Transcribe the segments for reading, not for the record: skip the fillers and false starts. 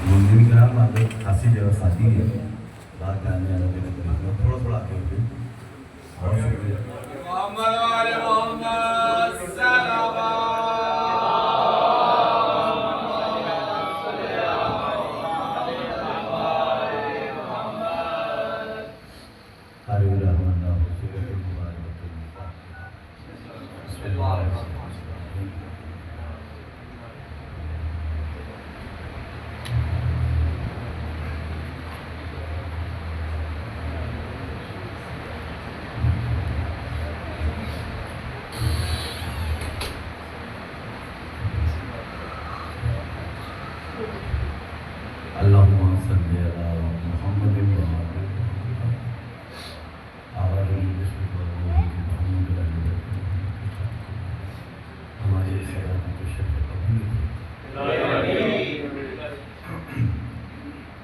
منظر کرام اگر خاصی جگہ خالی ہے باہر کا آنے والا میرے قریب تھوڑا تھوڑا آگے ہوتے بہت شکریہ محمد آل محمد صلوات قاری الرحمن اللہ سورۃ المبارکۃ الفاتحہ بسم اللہ الرحمن الرحیم اللہم صلی علی محمد ہماری خیرات کو شرف قبول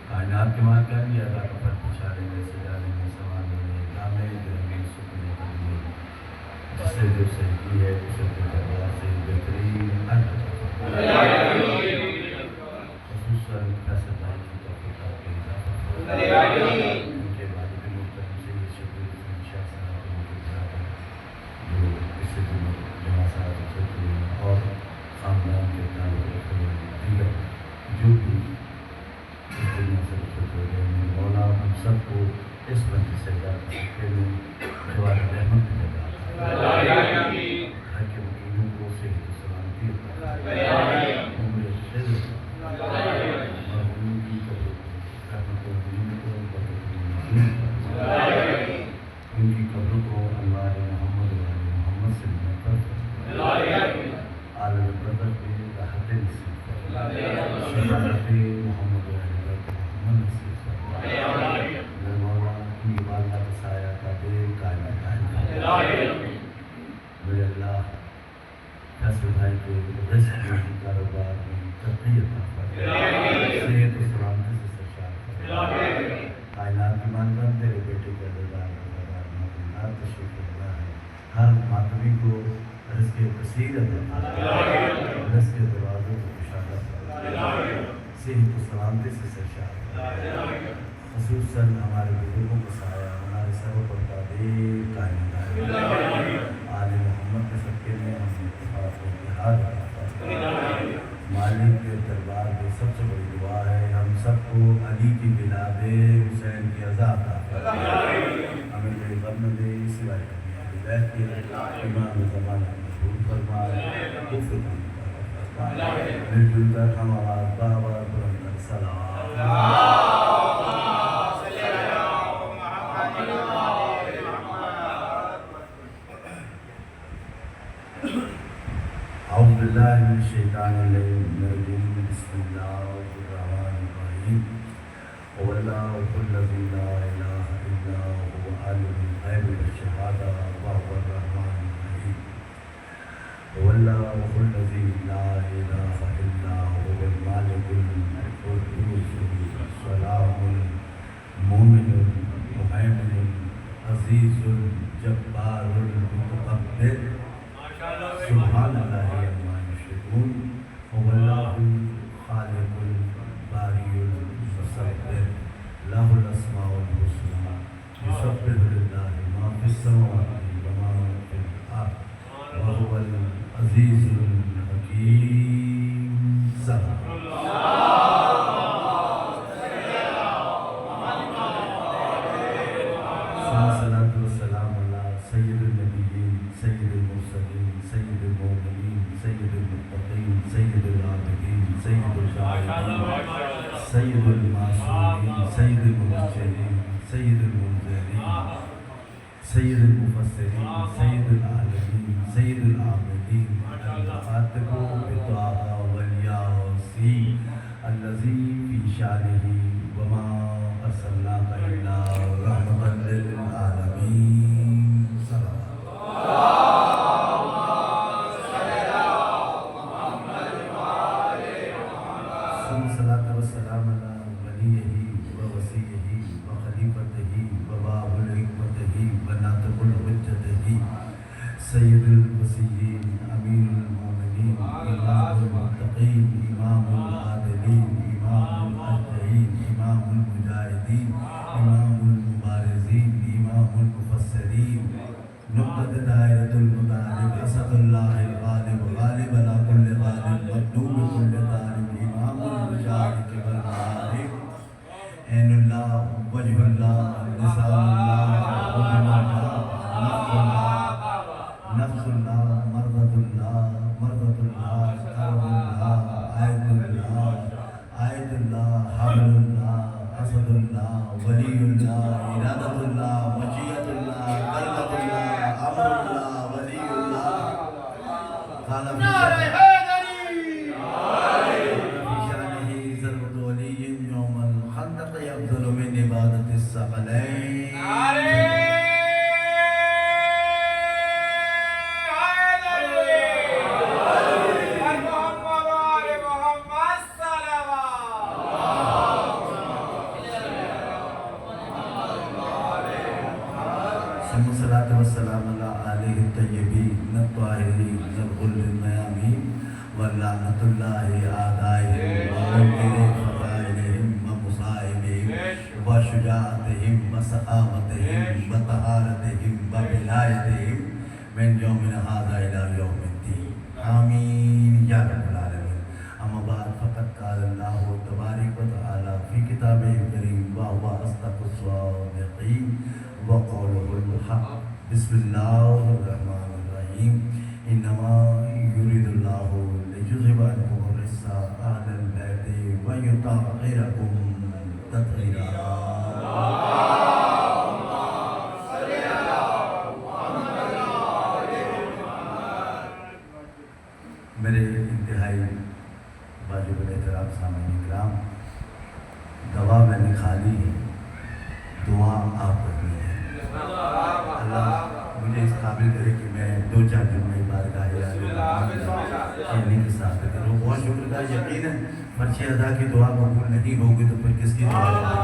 کائنات کے ماں کیا لیا اللہ کا فرق اشارے میں سجانے میں سمانے میں نامے گرمی سکنے قدمی جسے جو سہتی ہے اسے کے دربار سے بہترین خصوصاً فیصل بھائی کی توفیقات کے اضافہ ان کے والد محترم سے یہ شکر شاہ صاحب ان کے برادر جو اس سے جمع صاحب چھوٹے ہیں اور خاندان کے تعلق دیگر جو بھی اس دنیا سے رخصت ہو گئے ہیں مولا ہم سب کو اس بندی سے یاد سکتے میں جوار رحمت میں لگا گھر کے وکیلوں کو صحت و سلامتی عمر رزق مرحوم کی قبر رحمت و ان کی قبر کو اللہ محمد و محمد سے منعقد عالم بدر پہ راحت نصیب شفاعت محمد و محمد نصیب مولا ان کی والدہ کا سایہ کا دے قائم میرے اللہ فیصل بھائی کے رزق میں کاروبار میں ترقی عطا فرما صحت و سلامتی سے سرشار فرما کائنات کی مانگن تیرے بیٹے کا دردار تشریف اللہ ہے ہر ماتمی کو رزق کثیر عطا فرما رزق کے دروازوں کو کشادہ فرما صحت و سلامتی سے سرشار فرما خصوصاً ہمارے بزرگوں کو سایہ ہمارے سر پر تعبیر قائم آل محمد کے صدقے میں ہم اتفاق و اتحاد مالک کے دربار میں سب سے بڑی دعا ہے ہم سب کو علی کی بنا دے حسین کی عذاب عطا ہمیں کوئی غم نہ دے سوائے کبھی بیت کے امام زمانہ مشہور فرمائے کفر مل جل کر ہم آواز بابر بلند سلام اعوذ باللہ من الشیطان الرجیم بسم اللہ الرحمن الرحیم واللہ الذی لا الہ الا هو عالم الغیب والشہادہ وهو الرحمن الرحیم واللہ الذی لا الہ الا هو المالک القدوس السلام المؤمن المہیمن العزیز الجبار المتکبر سبحان اللہ عما یشرکون هو اللہ الخالق الباری المصور له الاسماء الحسنى یسبح للہ ما فی السماوات وما فی الارض وهو العزیز الحکیم صدق الصلاۃ والسلام علی سید النبیین سید المرسلین سید المؤمنین سید المتقین سید العابدین سید الشاہدین سید المعصومین سید المبشرین سید المنذرین سید المفسرین سید العالمین سید العابدین الخاتم بطٰ والیاسین الذی فی شانہ وما ارسلناک الا رحمۃ للعالمین صلاۃ والسلام علی ولیہ و وصیہ و خلیفتہ و باب الحکمتہ و ناطق الحجتہ سید الوصیین امیر المومنین امام المتقین امام العادلین امام المجاہدین امام المبارزین امام المفسرین نقطۃ دائرۃ المطالب اسد اللہ الغالب غالب علی کل غالب مطلوب کل طالب امام المشارق والمغارب عین اللہ وجہ اللہ لسان اللہ حکم اللہ نفس اللہ مرضت اللہ کرم اللہ آیت اللہ حبل اللہ حسد اللہ ولی اللہ ارادت اللہ مشیت اللہ کلمت اللہ امر اللہ ولی اللہ قال نعرہ حیدری في شأنه ضربة ولي يوم الخندق يفضل من عبادة الثقلين نعرہ ثم الصلاة والسلام على آله الطيبين الطاهرين الغر الميامين واللعنة الله أعدائهم ومنكر فضائلهم ومصائبهم وشجاعتهم وسخاوتهم وطهارتهم وبلايتهم من يومنا هذا إلى يوم الدين آمين يا رب العالمين. أما بعد فقد قال الله تبارك وتعالى في كتابه الكريم وهو أصدق الصادقين وقوله الحق بسم الله الرحمن الرحيم إنما يريد الله ليذهب عنكم الرجس أهل البيت ويطهركم تطهيرا. میرے انتہائی واجب الاحترام سامعین کرام، دوا میں نے کھا لی ہے، دعا آپ کرنی ہے. اللہ مجھے اس قابل کرے کہ میں 2-4 دن میں بارگاہ کھیلنے کے ساتھ کروں. بہت شکر کا یقین ہے فرض ادا کی دعا قبول نہیں ہوگی تو پھر کس کی دعا ہوگی؟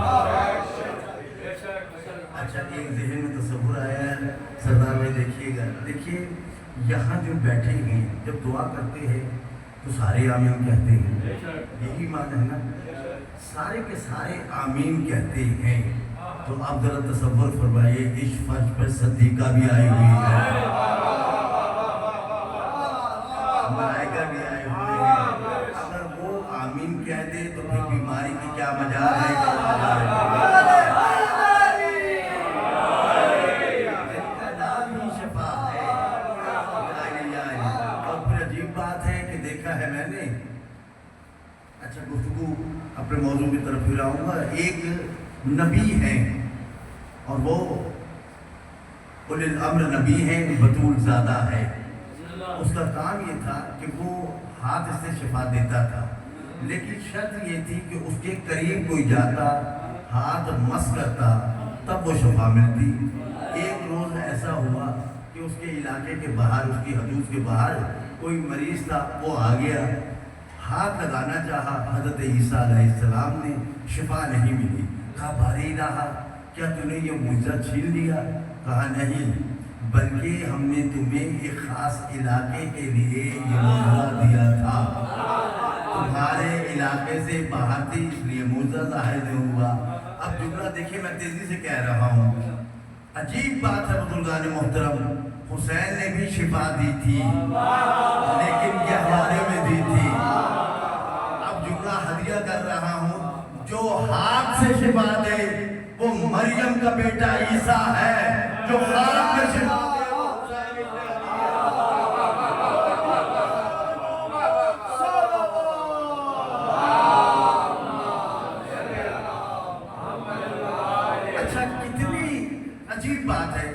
اچھا ایک ذہن میں تصور آیا ہے سردار بھائی، دیکھیے گا، دیکھیے یہاں جو بیٹھے ہیں جب دعا کرتے ہیں تو سارے آمین کہتے ہیں، یہی معنی ہے نا، سارے کے سارے آمین کہتے ہیں. تو آپ ذرا تصور فرمائیے اس فرش پر صدیقہ بھی آئی ہوئی ہے، ملائکہ بھی آئے ہوئے ہیں. اگر وہ آمین کہہ دے تو پھر بیماری کی کیا مجال ہے؟ شفا ہے. اور پھر عجیب بات ہے کہ دیکھا ہے میں نے، اچھا گفتگو اپنے موضوع کی طرف پھر آؤں گا. ایک نبی ہیں اور وہ اولِ الامر نبی ہیں، بطول زادہ ہے. اس کا کام یہ تھا کہ وہ ہاتھ سے شفا دیتا تھا، لیکن شرط یہ تھی کہ اس کے قریب کوئی جاتا، ہاتھ مس کرتا، تب وہ شفا ملتی. ایک روز ایسا ہوا کہ اس کے علاقے کے باہر، اس کی حدود کے باہر کوئی مریض تھا، وہ آ گیا، ہاتھ لگانا چاہا حضرت عیسیٰ علیہ السلام نے، شفا نہیں ملی. کہا بھاری رہا، کیا تم نے یہ معجزہ چھین لیا؟ کہا نہیں، بلکہ ہم نے تمہیں ایک خاص علاقے کے لیے یہ معجزہ دیا تھا، تمہارے علاقے سے باہر تھی اس لیے معجزہ ظاہر نہیں ہوا. اب جملہ دیکھیں، میں تیزی سے کہہ رہا ہوں. عجیب بات ہے بزرگان محترم، حسین نے بھی شفا دی تھی لیکن کیا حوالے میں دی تھی؟ اب جملہ ہدیہ کر رہا ہوں، جو ہاتھ سے شفا دے وہ مریم کا بیٹا عیسیٰ ہے، جو خاک میں شفا دے وہ اچھا کتنی عجیب بات ہے.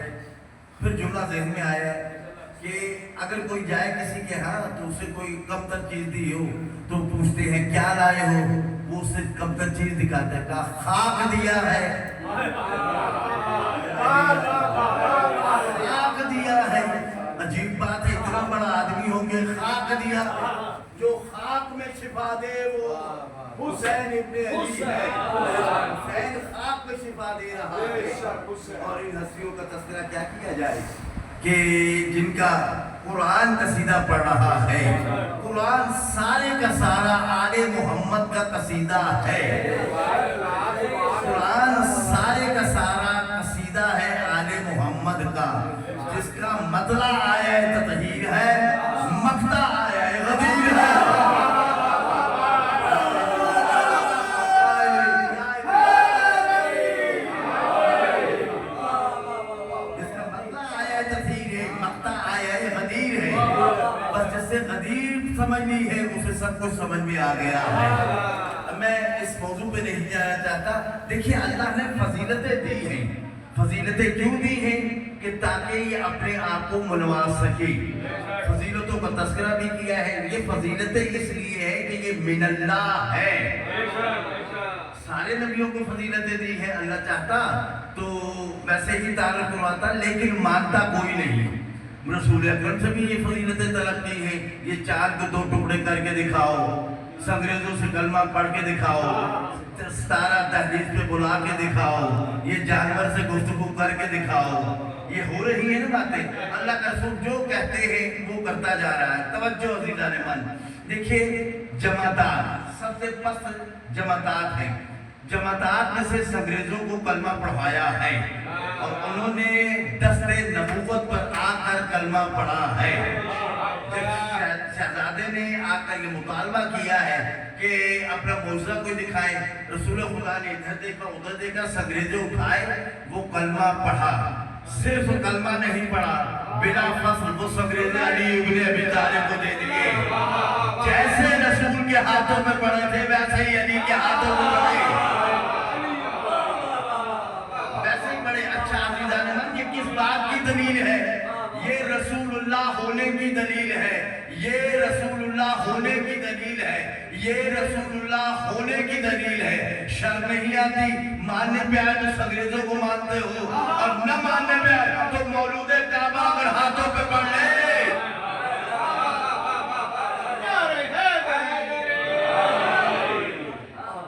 پھر جملہ ذہن میں آیا کہ اگر کوئی جائے کسی کے ہاں تو اسے کوئی کم تر چیز دی ہو تو پوچھتے ہیں کیا لائے ہو، وہ اسے کم تر چیز دکھاتا ہے، کہا خاک دیا ہے، خاک دیا ہے. عجیب بات ہے، اتنا بڑا آدمی ہوں گے، خاک دیا. جو خاک میں شفا دے وہ حسین ابن علی ہے. حسین خاک میں شفا دے رہا ہے. اور ان ہستیوں کا تذکرہ کیا کیا جائے کہ جن کا قرآن قصیدہ پڑھ رہا ہے. قرآن سارے کا سارا آل محمد کا قصیدہ ہے. مطلع آیا تطہیر ہے، مقطع آیا غدیر ہے۔ اس کا مطلع آیا تطہیر ہے، مقطع آیا غدیر ہے۔ بس جس سے غدیر سمجھ لی ہے اسے سب کچھ سمجھ میں آ گیا ہے۔ میں اس موضوع پہ نہیں جانا چاہتا۔ دیکھیے اللہ نے فضیلتیں دی ہیں۔ فضیلتیں کیوں دی ہیں؟ کہ تاکہ یہ اپنے آپ کو منواز سکے۔ فضیلتوں کا تذکرہ بھی کیا ہے۔ یہ فضیلتیں اس لیے ہے کہ یہ من اللہ ہے۔ سارے نبیوں کو فضیلتیں دی ہیں، اللہ چاہتا تو ویسے ہی تعلق کرواتا، لیکن مانتا کوئی نہیں۔ رسول اکرم سے بھی یہ فضیلتیں طلب کی ہیں۔ یہ چاند کو 2 ٹکڑے کر کے دکھاؤ، انگریزوں سے کلمہ پڑھ کے دکھاؤ، ستارہ دہلیز پہ بلا کے دکھاؤ، یہ جانور سے گفتگو کر کے دکھاؤ۔ یہ ہو رہی ہے نا باتیں۔ اللہ کا رسول جو کہتے ہیں وہ کرتا جا رہا ہے۔ توجہ عزیزان من، دیکھیے جماعتات سب سے پست جماعتات ہیں۔ جماعتات میں سے انگریزوں کو کلمہ پڑھایا ہے اور انہوں نے دست نبوت پر آ کر کلمہ پڑھا ہے۔ شہزادے نے آ کر یہ مطالبہ کیا ہے کہ اپنا معجزہ کوئی دکھائے۔ رسول خدا نے ادھر دیکھا ادھر دیکھا، سنگریزے اٹھائے، وہ کلمہ پڑھا۔ صرف کلمہ نہیں پڑھا، بلا فصل وہ سنگریزے علی ابن ابی طالب کو دے دیے۔ جیسے رسول کے ہاتھوں میں پڑے تھے ویسے ہی علی کے ہاتھوں میں پڑے، ویسے ہی پڑے۔ اچھا عزیزان من، یہ کس بات کی دلیل ہے؟ یہ رسول اللہ ہونے کی دلیل ہے۔ یہ رسول اللہ ہونے کی دلیل ہے۔ یہ رسول اللہ ہونے کی دلیل ہے۔ شرم نہیں آتی؟ ماننے پہ آئے تو انگریزوں کو مانتے ہو، اور نہ ماننے پہ آئے تو مولود کعبہ اگر ہاتھوں پہ پڑھ لے۔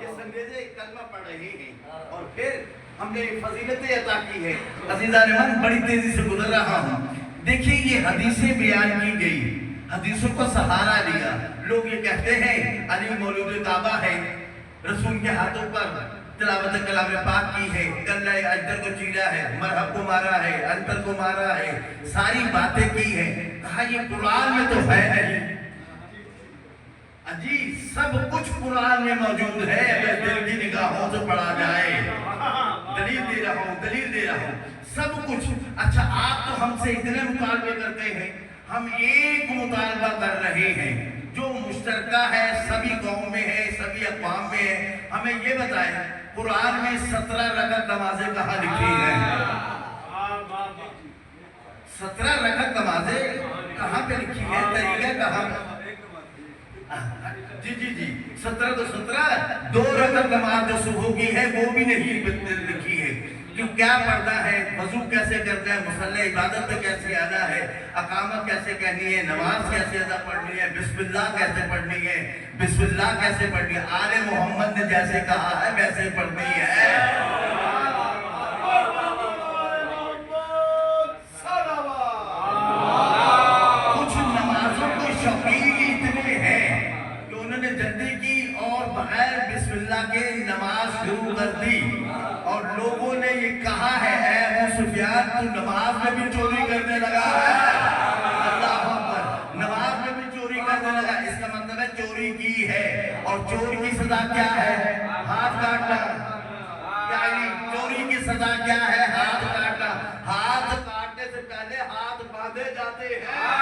یہ انگریزے کلمہ پڑھ رہے ہیں اور پھر ہم نے فضیلتیں عطا کی ہے۔ عزیزان من، بڑی تیزی سے گزر رہا ہوں۔ دیکھیں یہ حدیثیں بیان کی گئی، حدیثوں کا سہارا لیا۔ لوگ یہ کہتے ہیں علی مولود کعبہ ہے، رسول کے ہاتھوں پر تلاوت کلام پاک کی ہے، گلہ اجدر کو چیرا ہے، مرحب کو مارا ہے، انتر کو مارا ہے، ساری باتیں کی ہیں۔ کہا یہ قرآن میں تو ہے نہیں۔ اجی سب کچھ قرآن میں موجود ہے، اگر دل کی نگاہوں سے پڑھا جائے۔ دلیل دے رہا ہوں سب کچھ۔ اچھا آپ تو ہم سے اتنے مطالبے کرتے ہیں، ہم ایک مطالبہ کر رہے ہیں جو مشترکہ ہے، سبھی قوم میں ہے، سبھی اقوام میں ہے۔ ہمیں یہ بتائیں قرآن میں 17 رکعت نمازیں کہاں لکھی ہیں؟ 17 رکعت نمازیں کہاں پہ لکھی ہے؟ طریقہ کہاں پہ؟ جی 17 تو 17، 2 رکعت نماز جو صبح کی ہے وہ بھی نہیں لکھی ہے۔ کیوں کیا پڑھنا ہے، وضو کیسے کرنا ہے، مصلی عبادت پہ کیسے آنا ہے، اقامت کیسے کہنی ہے، نماز کیسے ادا پڑھنی ہے، بسم اللہ کیسے پڑھنی ہے، بسم اللہ کیسے پڑھنی ہے، آل محمد نے جیسے کہا ہے ویسے پڑھنی ہے۔ کچھ نمازوں کو شوقین اتنے ہیں کہ انہوں نے جلدی کی اور بغیر بسم اللہ کے نماز شروع کر دی، اور لوگوں نے یہ کہا ہے اے ابو سفیان تو نماز میں بھی چوری کرنے لگا ہے۔ اللہ اکبر، نماز میں بھی چوری کرنے لگا۔ اس کا مطلب ہے چوری کی ہے، اور چور کی سزا کیا ہے؟ ہاتھ کاٹنا۔ یعنی چوری کی سزا کیا ہے؟ ہاتھ کاٹنا۔ ہاتھ کاٹنے سے پہلے ہاتھ باندھے جاتے ہیں۔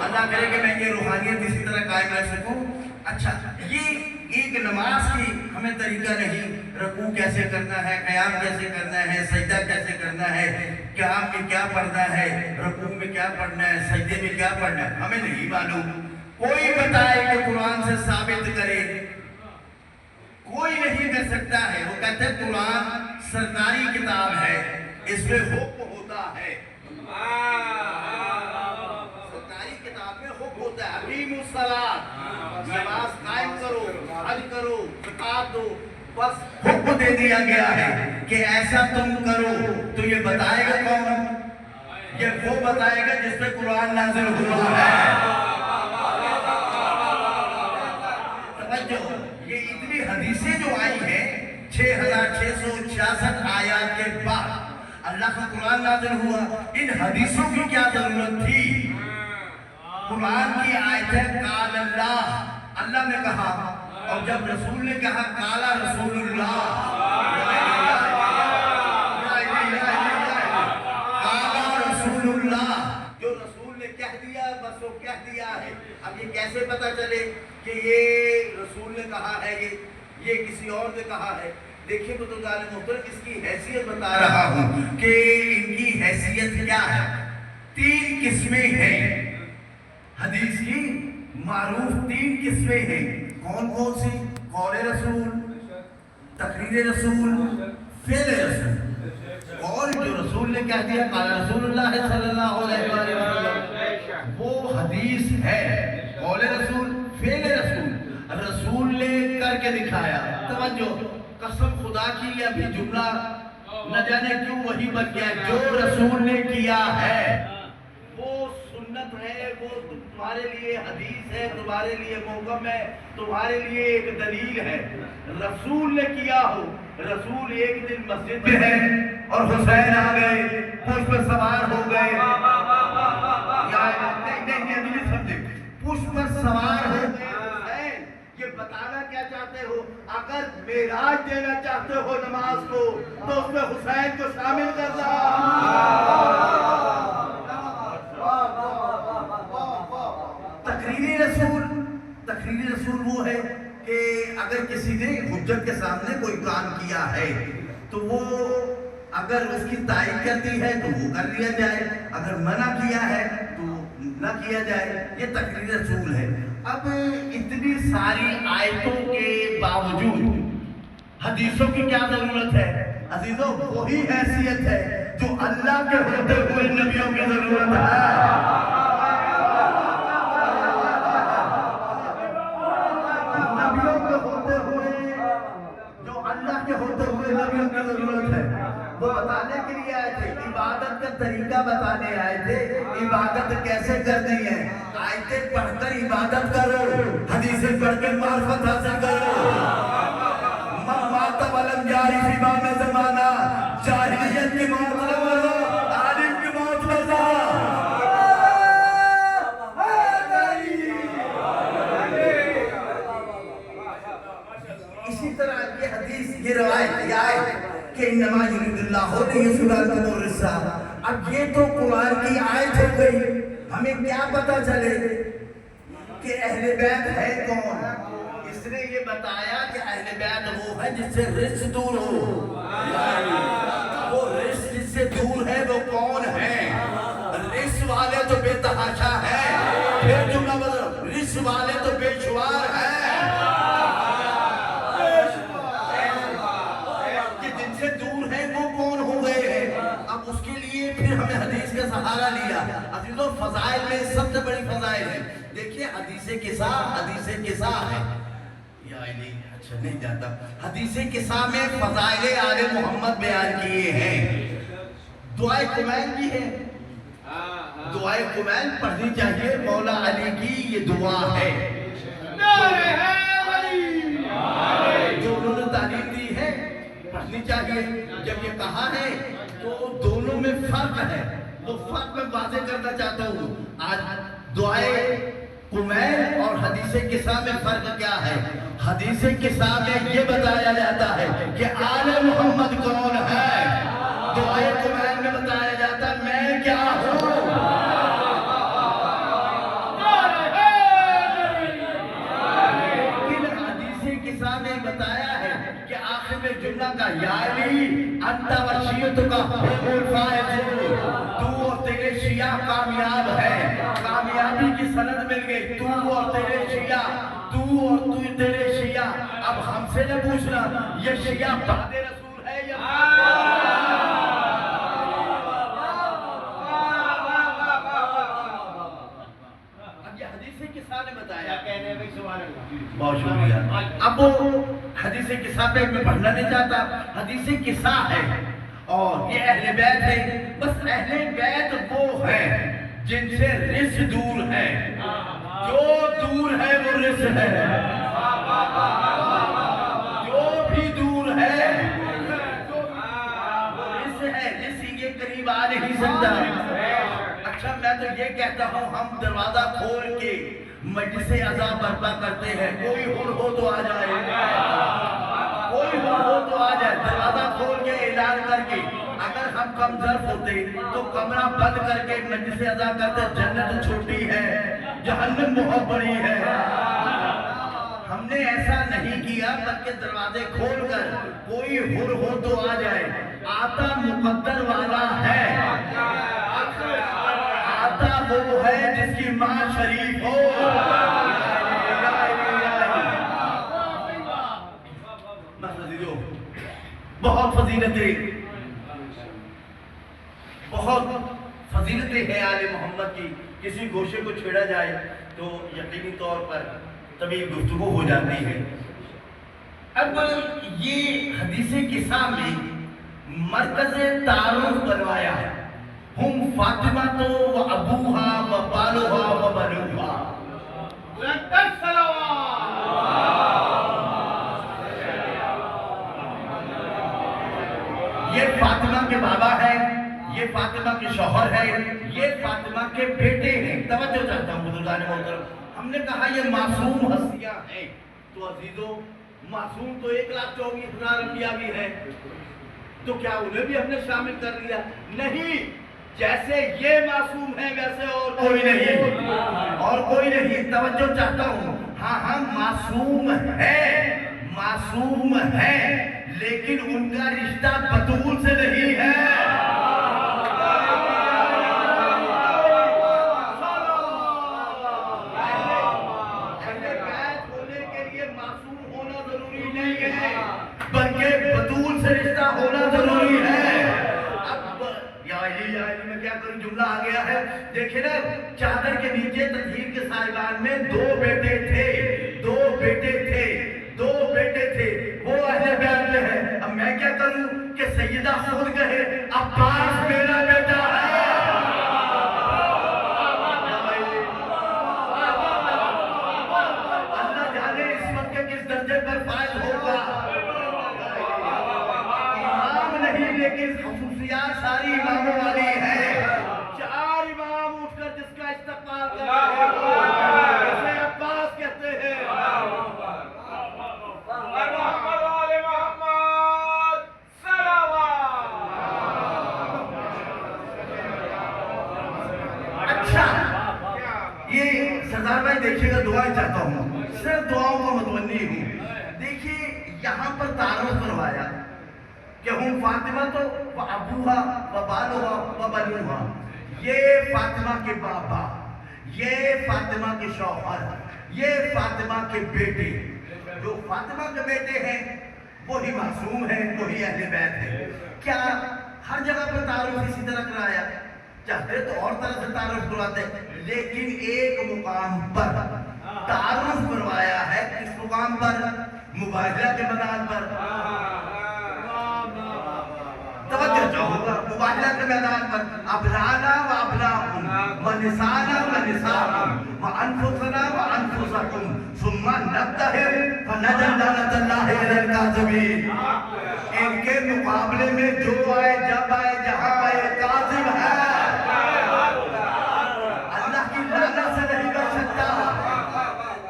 اللہ کرے کہ میں یہ روحانیت اسی طرح قائم رکھ سکوں۔ اچھا یہ ایک نماز کی ہمیں طریقہ نہیں، رکوع کیسے کرنا ہے، قیام کیسے کرنا ہے، سجدہ کیسے کرنا ہے، قیام میں کیا پڑھنا ہے، رکوع میں کیا پڑھنا ہے، سجدے میں کیا پڑھنا ہے، ہمیں نہیں معلوم۔ کوئی بتائے کہ قرآن سے ثابت کرے، کوئی نہیں کر سکتا ہے۔ وہ کہتے ہیں قرآن سرکاری کتاب ہے، اس میں حکم ہوتا ہے، سرکاری کتاب میں حکم ہوتا ہے، اقیموا الصلاۃ، نماز قائم کرو، حج کرو، زکات دو، بس حکم دے دیا گیا ہے کہ ایسا تم کرو، تو یہ بتائے گا کون؟ یہ وہ بتائے گا جس پہ قرآن نازل ہوا ہے۔ توجہ، یہ اتنی حدیثیں جو آئی ہیں 6666 آیات کے بعد اللہ کا قرآن نازل ہوا، ان حدیثوں کی کیا ضرورت تھی؟ قرآن کی آیت ہے قال اللہ نے کہا، اور جب رسول نے کہا قال رسول اللہ، قال رسول اللہ، جو رسول نے کہہ دیا بس وہ کہہ دیا ہے۔ اب یہ کیسے پتا چلے کہ یہ رسول نے کہا ہے، یہ کسی اور نے کہا ہے؟ دیکھیں تو محترم، اس کی حیثیت بتا رہا ہوں کہ ان کی حیثیت کیا ہے۔ 3 قسمیں ہیں حدیث کی، معروف 3 قسمیں ہیں۔ کون کون سی؟ قول رسول، تقریر رسول، فعل رسول۔ قول جو رسول نے کہہ دیا قال رسول اللہ صلی اللہ علیہ وسلم، وہ حدیث ہے۔ قول رسول، فعل رسول، رسول نے کر کے دکھایا۔ توجہ، قسم خدا کی یہ ابھی جملہ نہ جانے کیوں وہی بن گیا، جو رسول نے کیا ہے وہ سنت ہے، وہ تمہارے لیے حدیث ہے، تمہارے لیے محکم ہے، تمہارے لیے ایک دلیل ہے۔ رسول نے کیا ہو، رسول ایک دن مسجد میں ہے اور حسین آ گئے، پشت پر سوار ہو گئے، نہیں سمجھے، پشت پر سوار ہو گئے۔ یہ بتانا کیا چاہتے ہو؟ اگر معراج دینا چاہتے ہو نماز کو تو اس میں حسین کو شامل کرنا۔ تقریر رسول وہ ہے کہ اگر کسی نے حجت کے سامنے کوئی کام کیا ہے تو وہ اگر اس کی تائید کرتی ہے تو وہ کر لیا جائے، اگر منع کیا ہے تو نہ کیا جائے، یہ تقریر رسول ہے۔ اب اتنی ساری آیتوں کے باوجود حدیثوں کی کیا ضرورت ہے؟ عزیزوں، وہی حیثیت ہے جو اللہ کے ہوتے ہوئے نبیوں کی ضرورت ہے۔ نبیوں کے ہوتے ہوئے، جو اللہ کے ہوتے ہوئے نبیوں کی ضرورت ہے، وہ بتانے کے لیے آئے تھے، عبادت کا طریقہ بتانے آئے تھے، عبادت کیسے کرنی ہے۔ آیتیں پڑھ کر عبادت کرو، حدیثیں پڑھ کر معرفت حاصل کرو۔ مات ولم جاری فی بام زمانہ، جاہلیت کی موت نہ مرو، عالم کی موت مرنا۔ اسی طرح یہ حدیث، یہ روایت یہ آئے کہ انما یرید اللہ لیصلحکم الرسا۔ اب یہ تو قرآن کی آیت ہو گئی، ہمیں کیا پتا چلے کہ اہل بیت ہے کون؟ اس نے یہ بتایا کہ اہل بیت وہ ہے جس سے رشت دور ہو۔ وہ رشت جس سے دور ہے وہ کون ہے؟ رشت والے تو بے تحاشا ہے، پھر جملہ بدلو، رشت والے تو بے شمار ہے کہ جن سے دور ہے وہ کون ہو گئے ہیں۔ اب اس کے لیے پھر ہمیں حدیث کا سہارا لیا۔ عزیزوں، فضائل میں سب سے بڑی فضائل ہے، دیکھیے حدیث قصہ ہے، یا نہیں اچھا نہیں جاتا، حدیث قصہ میں فضائل آل محمد بیان کیے ہیں۔ دعائے کمیل بھی ہے، دعائے کمیل پڑھنی چاہیے، مولا علی کی یہ دعا ہے جو انہوں نے تعلیم دی ہے، پڑھنی چاہیے۔ جب یہ کہا ہے تو دونوں میں فرق ہے، وہ فرق میں واضح کرنا چاہتا ہوں۔ آج دعائے کمیل اور حدیث قصہ میں فرق کیا ہے؟ حدیث قصہ میں یہ بتایا جاتا ہے کہ آل محمد کون ہے، دعائے کمیل میں بتایا جاتا ہے میں کیا ہوں۔ لیکن حدیث قصہ میں بتایا ہے کہ آخر میں جملہ کا یا علی انت و شیعتک هم الفائزون، تو اور تیرے شیعہ کامیاب ہے، کامیابی کی سند مل گئی، تو اور تیرے شیعہ، تو اور تیرے شیعہ۔ اب ہم سے نہ پوچھنا یہ شیعہ بعد رسول ہے یا اب یہ حدیث قصہ نے بتایا۔ بہت شکریہ۔ اب حدیث قصہ پہ میں پڑھنا نہیں چاہتا، حدیث قصہ ہے اور یہ اہل بیت ہے۔ بس اہل بیت وہ ہیں جن سے رس دور ہے، جو دور ہے وہ رس ہے، جو بھی دور ہے وہ رس ہے، رس یہ قریب آ نہیں سکتا۔ اچھا میں تو یہ کہتا ہوں ہم دروازہ کھول کے مجلس عزا برپا کرتے ہیں، کوئی حر ہو تو آ جائے، کوئی حر ہو تو آ جائے، دروازہ کھول کے اعلان کر کے۔ اگر ہم کم ظرف ہوتے تو کمرہ بند کر کے مجلس عزا کرتے، جنت چھوٹی ہے جہنم بہت بڑی ہے۔ ہم نے ایسا نہیں کیا بلکہ دروازے کھول کر کوئی حر ہو تو آ جائے۔ آتا مقدر والا ہے، آتا وہ ہے جس کی ماں شریف ہو۔ بہت فضیلتیں ہیں آل محمد کی، کسی گوشے کو چھیڑا جائے تو یقینی طور پر طویل گفتگو ہو جاتی ہے۔ اب یہ حدیث قصہ میں مرکز تعارف بنوایا ہے، ہم فاطمہ تو و ابوہا و بالوہا و بنوہا۔ یہ فاطمہ کے بابا ہے، یہ فاطمہ کے شوہر ہے، یہ فاطمہ کے بیٹے ہیں۔ توجہ چاہتا ہوں بزرگان محترم، ہم نے کہا یہ معصوم ہستیاں ہیں، تو عزیزو معصوم تو 1,24,000 انبیاء بھی ہیں، تو کیا انہیں بھی ہم نے شامل کر لیا؟ نہیں، جیسے یہ معصوم ہیں ویسے اور کوئی نہیں، اور کوئی نہیں۔ توجہ چاہتا ہوں، ہاں معصوم ہے لیکن ان کا رشتہ بطول سے نہیں ہے۔ بلکہ بطول سے رشتہ ہونا ضروری ہے۔ اب یا علی میں کیا کروں، جملہ آ گیا ہے، دیکھیں نا چادر کے نیچے تطہیر کے سائبان میں دو بیٹے تھے، وہ اہل بیت میں ہے۔ اب میں کیا کروں کہ سیدہ خود کہے عباس میرا بیٹا ہے۔ اللہ جانے اس وقت کے کس درجے پر فائز ہوگا۔ لیکن خصوصیات ساری اماموں والی ہے، 4 امام اٹھ کر جس کا استقبال کرتے ہیں اسے عباس کہتے ہیں۔ اچھا یہ سردار بھائی دیکھیے گا، دعائیں چاہتا ہوں، صرف دعاؤں کا متمنی ہوں۔ دیکھیے یہاں پر تعارف کروایا کہ ہم فاطمہ تو و ابوہا و بالوہا و بنوہا، یہ فاطمہ کے بابا، یہ فاطمہ کے شوہر، یہ فاطمہ کے بیٹے۔ جو فاطمہ کے بیٹے ہیں وہی معصوم ہیں، وہی اہل بیت ہیں۔ کیا ہر جگہ پر تعارف اسی طرح کرایا؟ چاہتے تو اور طرح سے تعارف کرواتے، لیکن ایک مقام پر تعارف کروایا ہے۔ کس مقام پر؟ مباہلہ کے میدان پر۔ توجہ چاہوگا، مباہلہ کے میدان پر ابلانا و ابلاکم و نسانا و نساکم و انفسنا و انفسکم ثم نبتہر فنجل لعنت اللہ علی الکاذبین۔ ان کے مقابلے میں جو آئے، جب آئے، جہاں آئے، کاذب ہے، اللہ کی لعنت سے نہیں بچ سکتا۔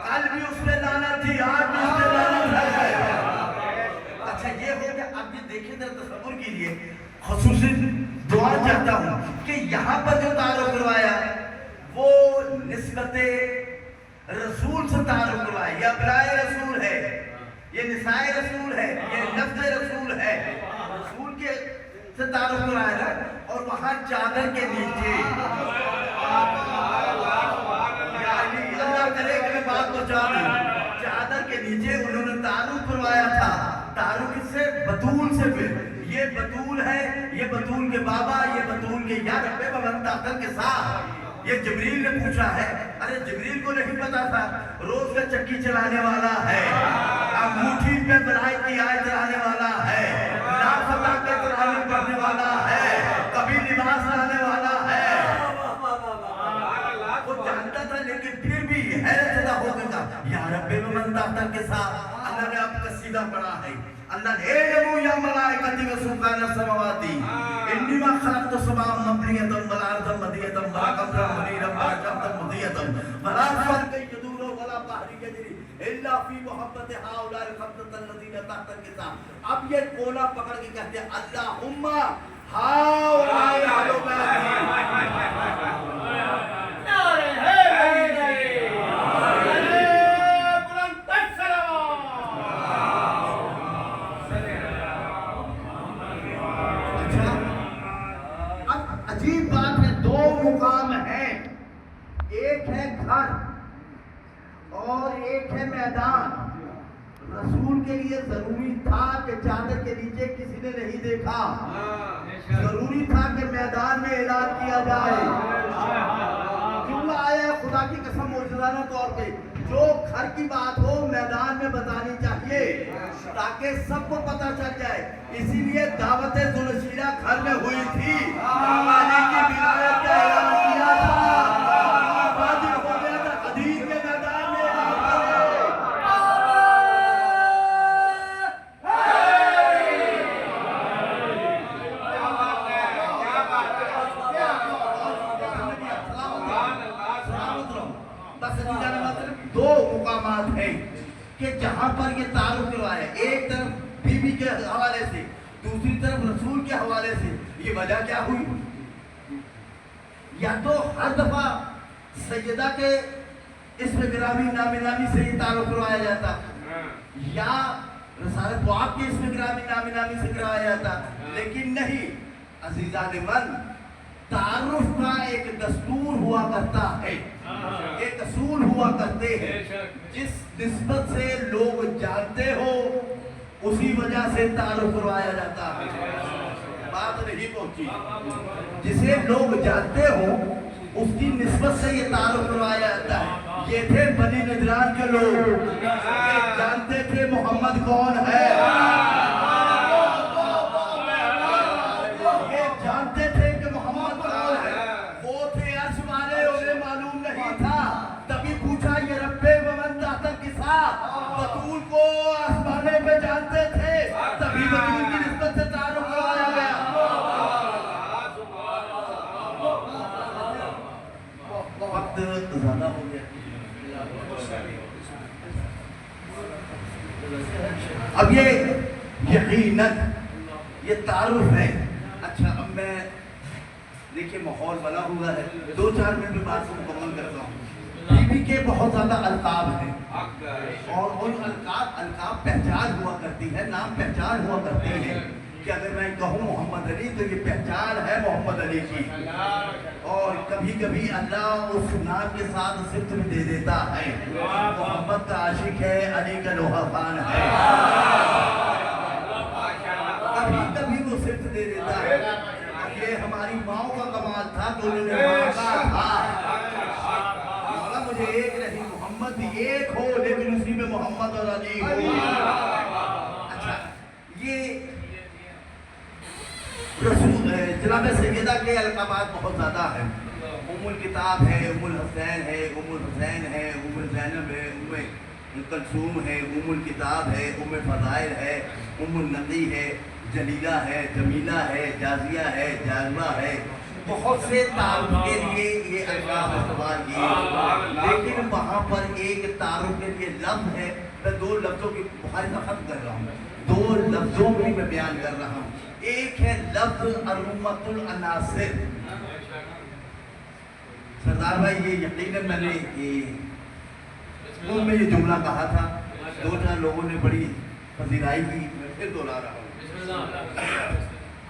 کل بھی اس پہ لعنت تھی، آج بھی اس پہ لعنت ہے۔ اچھا یہ ہو گیا، اب یہ دیکھیں ذرا تصور کیجئے، خصوصی دعا چاہتا ہوں کہ یہاں پر جو تعارف کروایا وہ نسبت رسول سے تعارف کروایا۔ یہ ابنائے رسول ہے، یہ نسائے رسول ہے، یہ لفظ رسول ہے، رسول کے سے تعارف کرایا نا۔ اور وہاں چادر کے نیچے، اللہ کرے کہ میں بات پہنچا دوں، چادر کے نیچے انہوں نے تعارف کروایا تھا۔ تعارف کس سے؟ بطول سے۔ پھر یہ بطول ہے، یہ بطول کے بابا، یہ بطول کے یا رب بمن تاخر کے ساتھ یہ جبریل نے پوچھا ہے. ارے جبریل کو نہیں پتا تھا روز کا چکی چلانے والا ہے, انگوٹھی پہ بڑھائی کی آیت لانے والا ہے, لا فتح کے تراویح پڑھنے والا ہے, کبھی لباس لانے والا ہے. وہ جانتا تھا لیکن پھر بھی حیرت زدہ ہو گیا. یا رب من تحت کے ساتھ اللہ نے آپ کا سیدھا پڑھا ہے. اللہ نے اعلموا یا ملائکتی و سکان السماواتی انی ما خلقت السماء مبنیۃ والارض مدیۃ ولا قمر منیرا ولا شمس مضیۃ ولا فرق یدور ولا بحر یجری الا فی محبت هؤلاء الخمسة الذین تحت الكتاب. اب یہ کونا پکڑ کے کہتے ہیں اللہم هؤلاء عجیب بات ہے. دو مقام ہیں, ایک ہے گھر اور ایک ہے میدان. رسول کے لیے ضروری تھا کہ چادر کے نیچے کسی نے نہیں دیکھا, ضروری تھا کہ میدان میں اعلان کیا جائے. جملہ آیا ہے خدا کی قسم معجزانہ طور پہ, جو گھر کی بات ہو میدان میں بتانی چاہیے تاکہ سب کو پتہ چل جائے. اسی لیے دعوت ذوالشیرہ گھر میں ہوئی تھی, علی کی ولایت کا اعلان کیا تھا, واجب ہو گیا تھا حدیث کے میدان میں اعلان کرے. دو مقامات ہیں کہ جہاں پر یہ تعارف کروایا, ایک طرف بی بی کے حوالے سے, دوسری طرف رسول کے حوالے سے. یہ وجہ کیا ہوئی؟ یا تو ہر دفعہ سیدہ کے اسم گرامی نام نامی سے یہ تعارف کروایا جاتا, یا رسالت آپ کے اسم گرامی نام نامی سے کروایا جاتا. لیکن نہیں عزیزان من, تعارف کا ایک دستور ہوا کرتا ہے, ایک اصول ہوا کرتے ہیں. جس نسبت سے لوگ جانتے ہو اسی وجہ سے تعارف کروایا جاتا ہے. بات نہیں پہنچی. جسے لوگ جانتے ہو اس کی نسبت سے یہ تعارف کروایا جاتا ہے. یہ تھے بنی نجران کے لوگ, یہ جانتے تھے محمد کون ہے, یہ جانتے تھے کہ محمد کون ہے. وہ تھے عرش والے, انہیں معلوم نہیں تھا, تبھی پوچھا یہ رب ومن تحت الكتاب. بطول کو آسمانے پہ جانتے تھے, تبھی بطول کی نسبت سے تعارف کروایا گیا. وقت زیادہ ہو گیا. اب یہ یقیناً یہ تعارف ہے. اچھا اب میں دیکھیے ماحول بنا ہوا ہے, 2-4 منٹ میں بات کو مکمل کرتا ہوں. بی بی کے بہت زیادہ القاب ہیں اور ان القاب پہچان ہوا کرتی ہے, نام پہچان ہوا کرتی ہے کہ اگر میں کہوں محمد علی تو یہ پہچان ہے محمد علی کی. اور کبھی کبھی اللہ اس نام کے ساتھ صفت بھی دے دیتا ہے, محمد کا عاشق ہے, علی کا لوہا خان ہے, کبھی کبھی وہ صفت دے دیتا ہے. یہ ہماری ماؤں کا کمال تھا کہ انہوں نے مانگا تھا مولا مجھے ایک نہیں محمد ایک ہو, لیکن اسی میں محمد اور علی ہو. اچھا یہ رسول جناب سیدہ کے القابات بہت زیادہ ہیں. ام الکتاب ہے, ام الحسین ہے, ام الحسین ہے, ام زینب ہے, ام کلثوم ہے, ام الکتاب ہے, ام فضائل ہے, ام النقی ہے, جلیلہ ہے, جمیلہ ہے, جازیہ ہے, جاذبہ ہے. بہت سے تعارف کے لیے یہ القاب استعمال کیے, لیکن وہاں پر ایک تعارف کے لیے لفظ ہے. میں 2 لفظوں کی بخاری کا ختم کر رہا ہوں, 2 لفظوں میں میں بیان کر رہا ہوں. ایک ہے لفظ ارحمۃ العناصر. سردار بھائی یہ یقیناً میں نے اسکول میں یہ جملہ کہا تھا, 2-4 لوگوں نے بڑی پذیرائی کی, میں پھر دوہرا رہا ہوں.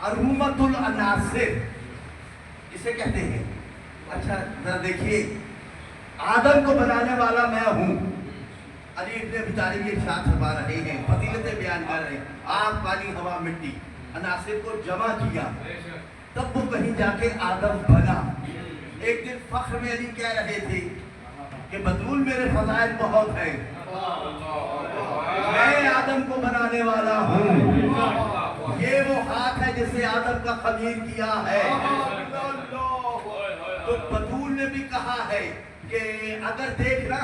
ارحمۃ العناصر اسے کہتے ہیں. اچھا ذرا دیکھیے, آدم کو بنانے والا میں ہوں. علی ابن ابی طالب یہ ارشاد فرما رہے ہیں, فضیلتیں بیان کر رہے ہیں. آگ, پانی, ہوا, مٹی, عناصر کو جمع کیا, تب وہ کہیں جا کے آدم بنا. ایک دن فخر میں علی کہہ رہے تھے کہ بطول میرے فضائل بہت ہیں، میں آدم کو بنانے والا ہوں، یہ وہ ہاتھ ہے جسے آدم کا خمیر کیا ہے۔ تو بطول نے بھی کہا ہے کہ اگر دیکھنا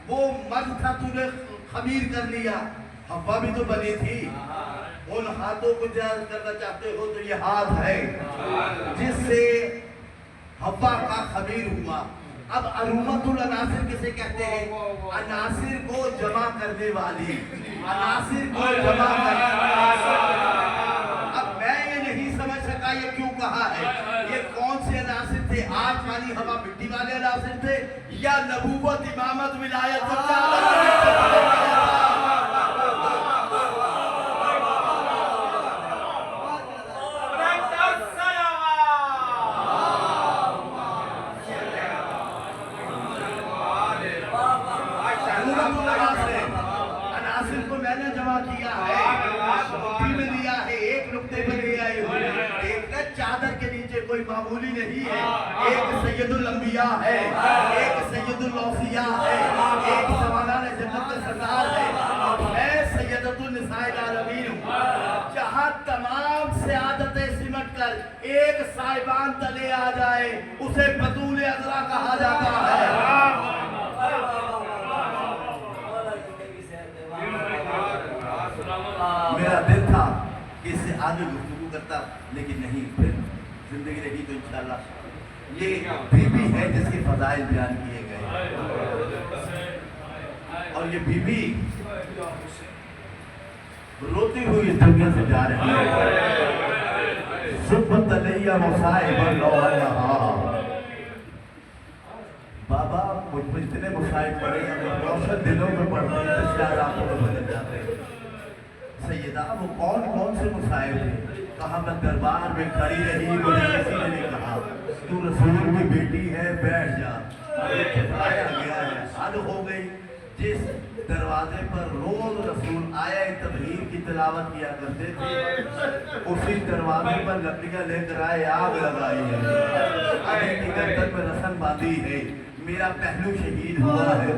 وہ من تھا تو نے خمیر کر لیا، حوا بھی تو بنی تھی، ان ہاتھوں کو جائز کرنا چاہتے ہو تو یہ ہاتھ ہے جس سے حوا کا خمیر ہوا۔ اب ارومت العناصر کسے کہتے ہیں؟ عناصر کو جمع کرنے والی، عناصر کو جمع کرنے والی۔ اب میں یہ نہیں سمجھ سکا یہ کیوں کہا ہے، یہ کون سے عناصر تھے؟ آج والی ہوا مٹی والے عناصر تھے یا نبوت، امامت، ولایت عناصر کو میں نے جمع کیا ہے، مٹی میں لیا ہے، ایک نقطے پر لے آئی ہوں۔ دیکھنا چادر کے نیچے کوئی معمولی نہیں ہے، ایک سید الانبیاء ہے، ایک سید الاوصیاء ہے، ایک سوالان جنت کا سردار ہے، میں سیدۃ النساء العالمین ہوں۔ جہاں تمام سعادتیں سمٹ کر ایک صاحبان تلے آ جائے اسے بطول عذرا کہا جاتا ہے۔ میرا دل تھا کہ اس سے آگے گفتگو کرتا لیکن نہیں، پھر زندگی رہی تو انشاءاللہ۔ یہ بی بی ہے جس کے فضائل بیان کیے گئے، اور یہ بی بی روتی ہوئی اس دنیا سے جا رہی ہے۔ صبح علیہ مصائب اللہ، بابا مجھ پر اتنے مصائب پڑے ہیں، روشن دلوں میں پڑتے ہیں تو شاید آنکھوں میں بدل جاتے ہیں۔ سیدہ وہ کون سے مصائب تھے؟ کہا میں دربار میں کھڑی رہی، مجھے کسی نے نہیں کہا تو رسول کی بیٹی ہے، بیٹھ جا، مجھے کھلایا گیا ہے، حد ہو گئی۔ جس دروازے پر روز رسول آیا تطہیر کی تلاوت کیا کرتے تھے، اسی دروازے پر لکڑیاں لے کر آئے، آگ لگائی ہے، علی کی گردن میں رسن باندھی ہے، میرا پہلو شہید ہوا ہے۔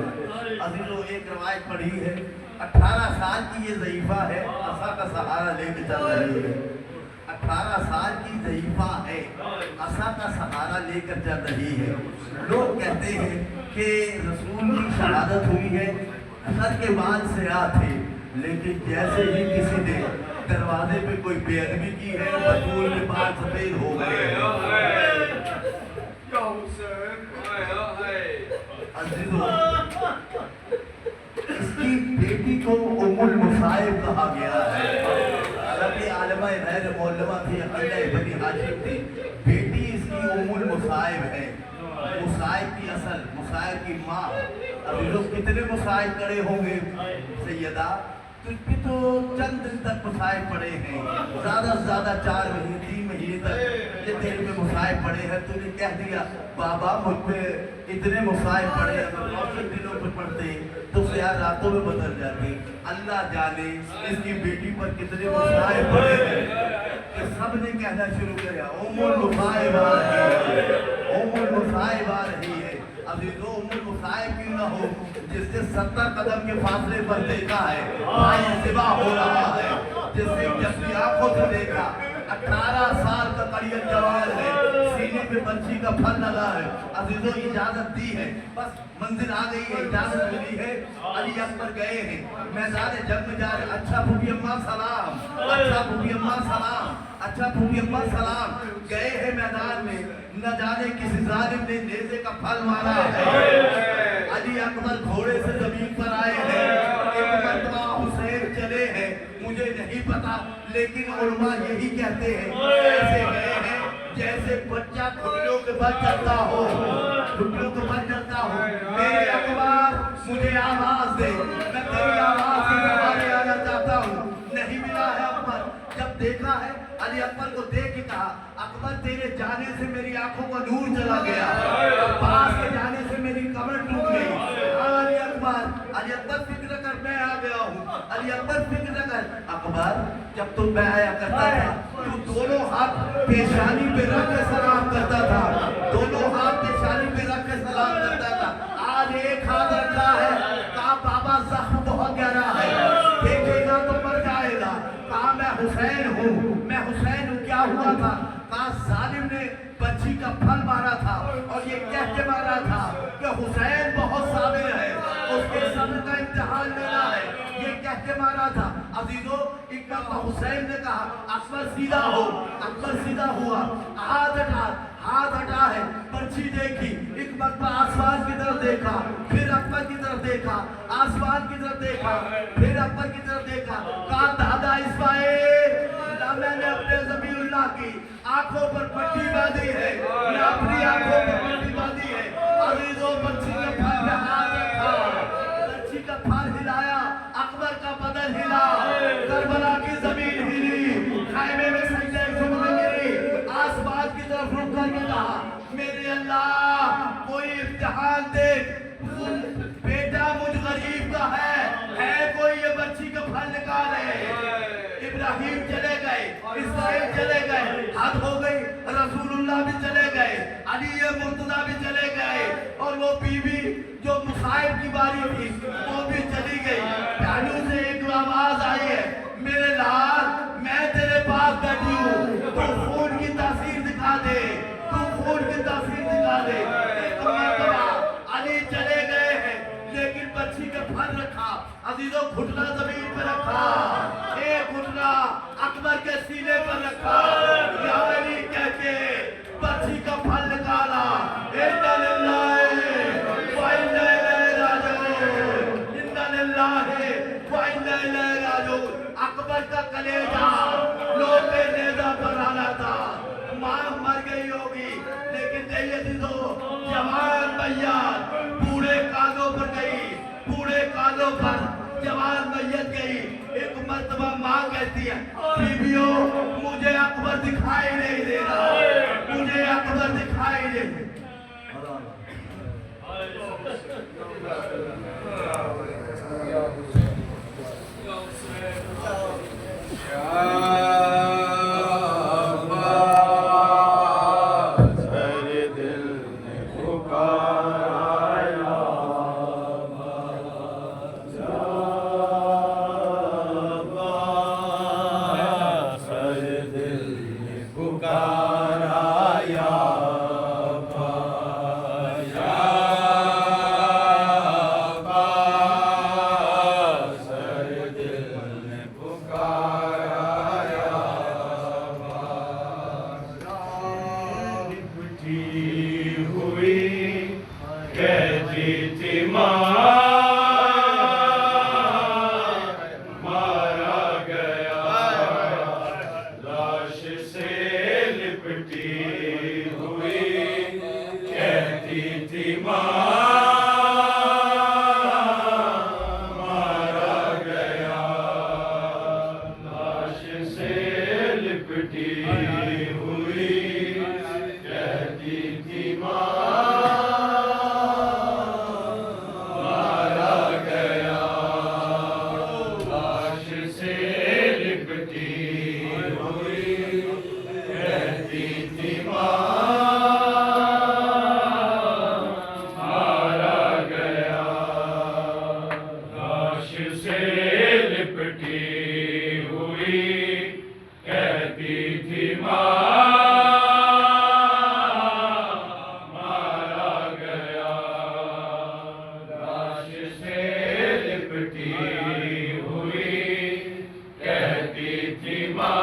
عزیزو ایک روایت پڑھی ہے، 18 سال کی یہ ضعیفہ ہے، عصا کا سہارا لے کے چل رہی ہے، 18 سال کی ضعیفہ ہے، عصا کا سہارا لے کر چل رہی ہے۔ لوگ کہتے ہیں کہ رسول کی شہادت ہوئی ہے، سر کے بال سیاہ تھے، لیکن جیسے ہی کسی نے دروازے پہ کوئی بے ادبی کی ہے، بطول کے بال سفید ہو گئے۔ عزیزو اس کی بیٹی کو ام المصائب کہا گیا ہے، حالانکہ عالمہ غیر معلمہ تھی، عقیدہ بنی ہاشم تھی، بیٹی اس کی ام المصائب ہے، مصائب کی اصل، مصائب کی ماں۔ ابھی لوگ کتنے مصائب کڑے ہوں گے سیدہ؟ تجھ پہ تو چند دن تک مصائب پڑے ہیں، زیادہ سے زیادہ 4 مہینے 3 مہینے تک یہ تیرے پہ مصائب پڑے ہیں، تو نے کہہ دیا بابا مجھ پہ اتنے مصائب پڑے ہیں، اگر روشن دنوں پہ پڑتے تو سیاہ راتوں میں بدل جاتے۔ اللہ جانے اس کی بیٹی پر کتنے مصائب پڑے ہیں کہ سب نے کہنا شروع کیا ام المصائب آ رہی ہے، ام المصائب آ رہی ہے۔ عزیزو ام المصائب کیوں نہ ہو جس نے 70 قدم کے فاصلے پر دیکھا ہے بھائی ذبح ہو رہا ہے، جس نے جب آنکھوں سے دیکھا 18 سال کا قریب جوان ہے، سینے پہ بچی کا پھل لگا ہے۔ عزیزو اجازت دی ہے، بس منزل آ گئی ہے، اجازت ملی ہے، علی اکبر گئے ہیں، میدان جنگ میں جا رہے۔ اچھا پھوپھی اماں سلام، اچھا پھوپھی اماں سلام، اچھا پھوپھی اماں سلام۔ گئے ہیں میدان میں، نہ جانے کسی ظالم نے نیزے کا پھل مارا ہے۔ علی اکبر گھوڑے سے زمین پر آئے ہیں، ایک مرتبہ حسین چلے ہیں، مجھے نہیں پتا، لیکن علماء یہی کہتے ہیں ایسے گئے ہیں جیسے بچہ کھٹیوں کے بل چلتا ہو، کھٹیوں کے بل چلتا ہو۔ میرے اکبر مجھے آواز دے، میں تیری آواز کے سہارے آنا چاہتا ہوں۔ نہیں ملا ہے اکبر، جب دیکھا ہے علی اکبر کو دیکھ کے کہا اکبر تیرے جانے سے میری آنکھوں کا نور چلا گیا، عباس کے جانے سے میری کمر ٹوٹ گئی۔ علی اکبر فکر کر میں آ گیا ہوں، علی اکبر فکر کر۔ اکبر جب تم میں آیا کرتا تھا تو دونوں ہاتھ پیشانی پہ رکھ کے سلام کرتا تھا، دونوں ہاتھ پیشانی پہ رکھ کے سلام کرتا تھا۔ آج ایک ہاتھ رکھا ہے، کہا بابا زخم بہت گہرا ہے، دیکھے گا تو مر جائے گا۔ کہا میں حسین ہوں، میں حسین ہوں۔ کیا ہوا تھا؟ کہا ظالم نے بچی کا پھل مارا تھا اور یہ کہہ کے مارا تھا کہ حسین بہت صابر ہے، اس کے صبر کا امتحان لینا ہے، یہ کہہ کے مارا تھا۔ عزیزو ایک مرتبہ حسین نے کہا اکبر سیدھا ہو، اکبر سیدھا ہوا، ہاتھ ہٹا ہے، پرچھی دیکھی، ایک مرتبہ آسمان کی طرف دیکھا، پھر اکبر کی طرف دیکھا، آسمان کی طرف دیکھا، پھر اکبر کی طرف دیکھا، کہا دادا اسماعیل، میں نے اپنے ذبیح اللہ کی آنکھوں پر پٹی باندھی ہے، میں اپنی آنکھوں پر پٹی باندھی ہے۔ عزیزوں بچی کا پھل میں ہاتھ رکھا، بچی کا پھل ہلایا، اکبر کا بدن ہلا، کربلا کی زمین ہلی، خیمے میں سجدے جھکنے گری، آسمان کی طرف رک کر کے کہا میرے اللہ کوئی امتحان دے، بیٹا مجھ غریب کا ہے کوئی یہ بچی کا پھل نکالے۔ ابراہیم چلے گئے، اسماعیل چلے گئے، حد ہو گئی، رسول اللہ بھی چلے گئے، علی مرتضیٰ بھی چلے گئے، اور وہ بی بی جو مصائب کی باری تھی وہ بھی چلی گئی۔ پہلو سے ایک آواز آئی ہے میرے لال میں تیرے پاس بیٹھی ہوں، تو خون کی تاثیر دکھا دے، تو خون کی تاثیر دکھا دے۔ ایک مرتبہ علی چلے گئے ہیں لیکن بچی کا پھل رکھا، عزیزوں گھٹنا زمین پر رکھا، ایک گھٹنا اکبر کے سینے پر رکھا، یا علی کہہ کے بچی کا پھل نکالا۔ اِنَّا لِلَّهِ وَإِنَّا إِلَيْهِ رَاجِعُونَ، اِنَّا لِلَّهِ وَإِنَّا إِلَيْهِ رَاجِعُونَ۔ اکبر کا کلیجہ لوگ کے نیزہ پر آنا تھا، ماں مر گئی ہوگی لیکن نہیں عزیزوں، جوان میت پورے کانوں پر گئی، پورے کانوں پر جوان میت گئی۔ ایک مرتبہ ماں کہتی ہے بیویوں مجھے اکبر دکھائی نہیں دے رہا، مجھے اکبر دکھائی نہیں دے تھی ماں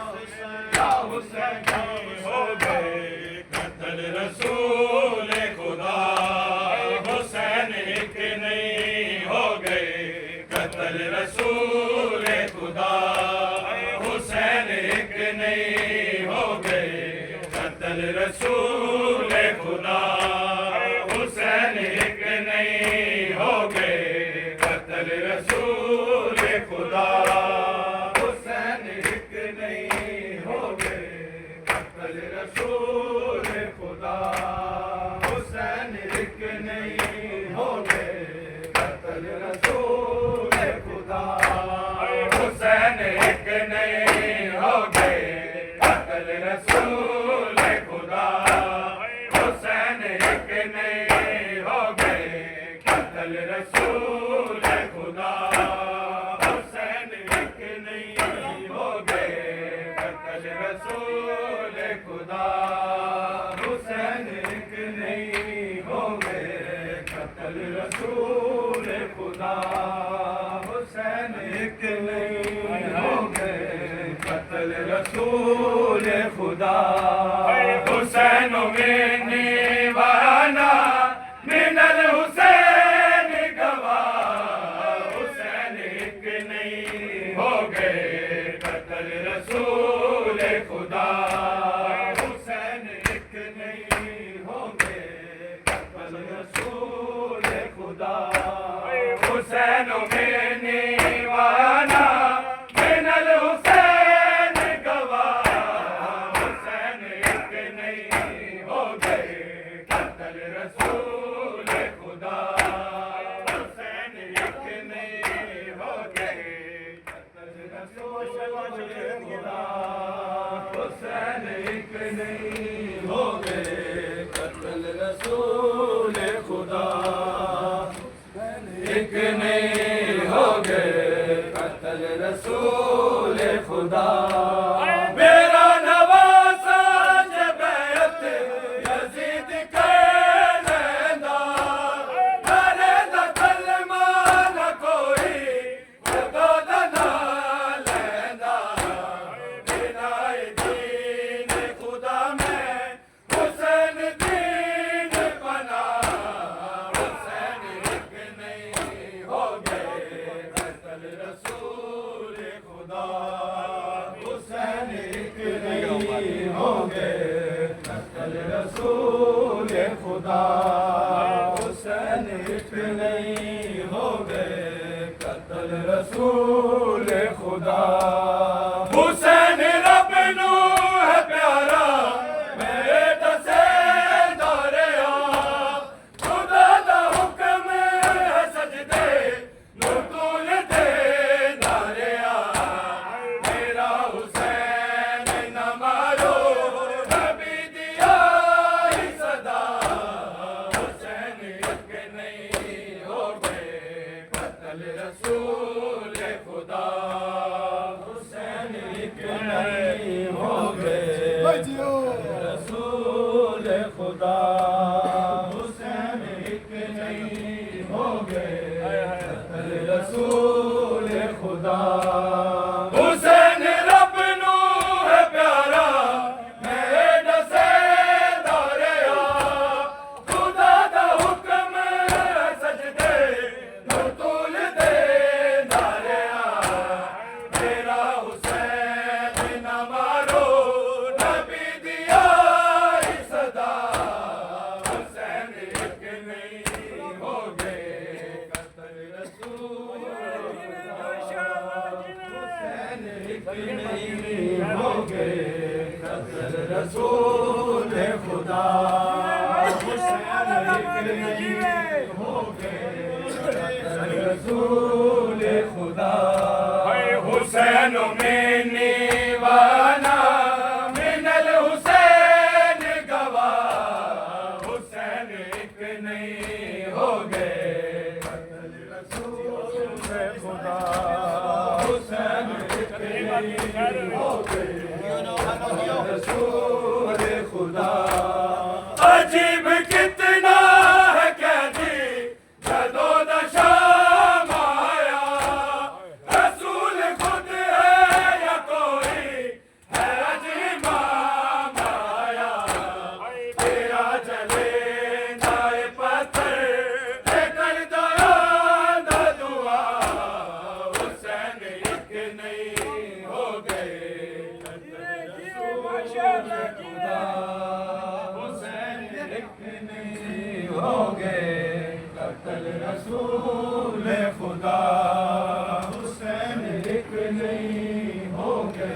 حسینی ہو گئے قتل رسول خدا حسین ایک نہیں ہو گئے قتل رسول خدا حسین ایک نہیں ہو گئے قتل رسول خدا حسین ایک نہیں ہو گئے قتل رسول خدا حسین ایک نہیں ہو گئے قتل رسول خدا حسین ایک نہیں ہو گئے قتل رسول خدا حسین ایک نہیں ہو گئے قتل رسول خدا حسین ایک نہیں ہو گئے قتل رسول خدا حسین ایک نہیں ہو گئے قتل رسول خدا حسین ایک نہیں ہو گئے قتل رسول خدا حسین ایک نہیں ہو گئے قتل رسول خدا حسین میں وانا من الحسین گواہ حسین ایک نہیں ہو گئے قتل رسول خدا حسین ایک نہیں ہو گئے قتل رسول خدا حسین میں وانا من الحسین گواہ حسین ایک نہیں ہو گئے قتل رسول خدا حسین ایک نہیں ہو گئے قتل رسول خدا حسین ایک نہیں ہو گئے قتل رسول خدا ایک نہیں ہو گئے قتل رسول خدا میرا نواسا جب بیعت یزید کر لینا کرے دا کلمہ نہ کوئی خدا دا نہ لینا بنا دین خدا میں حسین دین بنا حسین ایک نہیں ہو گئے قتل رسول خدا حسین ایک نہیں ہو گئے قتل رسول خدا حسین ایک نہیں ہو گئے قتل رسول خدا حسین رب نو ہے پیارا میرے دسے داریا خدا دا حکم ہے سجدے نو طول دے داریا میرا حسین نہ مارو نبی دیا ہی صدا حسین ایک نہیں ہو گئے قتل رسول خدا حسین ایک نہیں ہو گئے رسول خدا حسین ایک نہیں ہو گئے قتل رسول خدا حسین رب نو ہے پیارا میرے دسے داریا خدا دا حکم ہے سجدے نو طول دے داریا میرا حسین نہ مارو نبی دیا ہی صدا حسین ایک نہیں ہو گئے قتل رسول حسین ایک نہیں ہو گئے قتل رسول خدا حسین ایک نہیں ہو گئے قتل رسول خدا حسین میں نیوانا من الحسین گواہ حسین ایک نہیں ہو گئے قتل رسول خدا حسین ایک نہیں ہو گئے قتل رسول خدا عجیب کتنا ہے قیدی جدو دشام آیا رسول خود ہے یا کوئی ہے عجیب خدا حسین ایک نہیں ہوگے قتل رسول خدا حسین ایک نہیں ہوگے